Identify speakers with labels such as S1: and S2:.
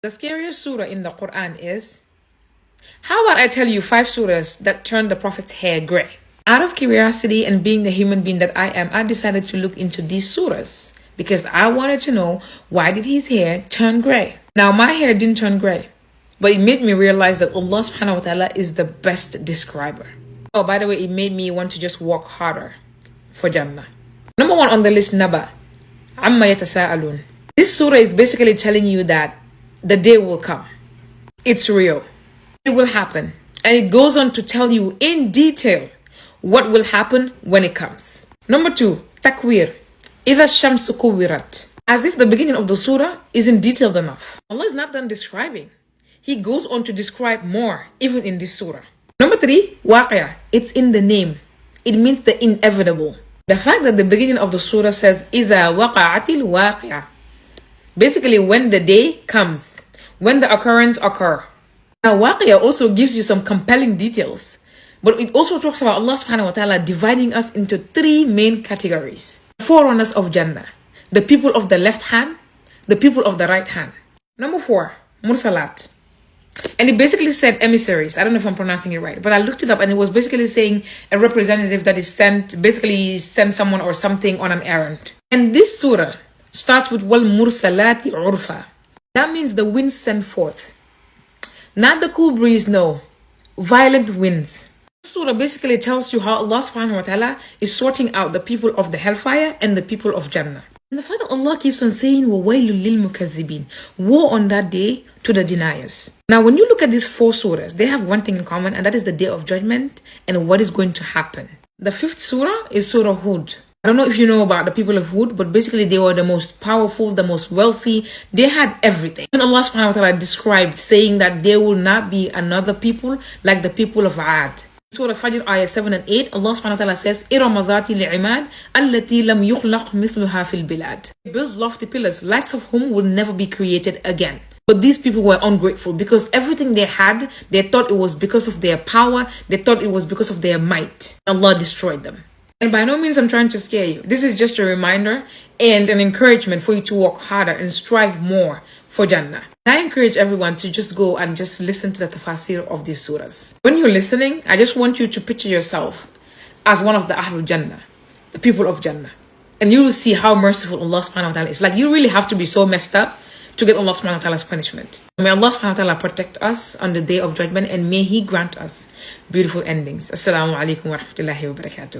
S1: The scariest surah in the Quran is, how about I tell you 5 surahs that turned the Prophet's hair gray? Out of curiosity and being the human being that I am, I decided to look into these surahs because I wanted to know, why did his hair turn gray? Now my hair didn't turn gray, but it made me realize that Allah subhanahu wa ta'ala is the best describer. Oh, by the way, it made me want to just work harder for Jannah. Number 1 on the list, Naba. Amma yatasa'alun. This surah is basically telling you that the day will come. It's real. It will happen. And it goes on to tell you in detail what will happen when it comes. Number 2, Takwir. Idha shamsu kuwirat. As if the beginning of the surah isn't detailed enough. Allah is not done describing. He goes on to describe more, even in this surah. Number 3, Waqi'ah. It's in the name. It means the inevitable. The fact that the beginning of the surah says, Idha waqa'atil waqi'ah. Basically, when the day comes, when the occurrence occur. Now, Waqi'ah also gives you some compelling details. But it also talks about Allah subhanahu wa ta'ala dividing us into 3 main categories. The forerunners of Jannah. The people of the left hand. The people of the right hand. Number 4, Mursalat. And it basically said emissaries. I don't know if I'm pronouncing it right, but I looked it up and it was basically saying a representative that is sent, basically send someone or something on an errand. And this surah starts with wal mursalati urfa. That means the winds sent forth. Not the cool breeze, no. Violent winds. This surah basically tells you how Allah subhanahu wa ta'ala is sorting out the people of the hellfire and the people of Jannah. And the fact that Allah keeps on saying, وَوَيْلٌ لِلْمُكَذِّبِينَ, woe on that day to the deniers. Now, when you look at these 4 surahs, they have one thing in common, and that is the day of judgment and what is going to happen. The 5th surah is Surah Hud. I don't know if you know about the people of Hud, but basically they were the most powerful, the most wealthy. They had everything. And Allah subhanahu wa ta'ala described, saying that there will not be another people like the people of Ad. Surah Fajr, ayah 7 and 8, Allah subhanahu wa ta'ala says, إِرَمَ ذَاتِ الْعِمَادِ الَّتِي لَمْ يُخْلَقْ مِثْلُهَا فِي الْبِلَادِ. They built lofty pillars, likes of whom will never be created again. But these people were ungrateful because everything they had, they thought it was because of their power, they thought it was because of their might. Allah destroyed them. And by no means I'm trying to scare you. This is just a reminder and an encouragement for you to work harder and strive more for Jannah. I encourage everyone to just go and just listen to the tafsir of these surahs. When you're listening, I just want you to picture yourself as one of the Ahlul Jannah, the people of Jannah. And you will see how merciful Allah subhanahu wa ta'ala is. Like, you really have to be so messed up to get Allah subhanahu wa ta'ala's punishment. May Allah subhanahu wa ta'ala protect us on the day of judgment, and may He grant us beautiful endings. Assalamu alaikum wa rahmatullahi wa barakatuh.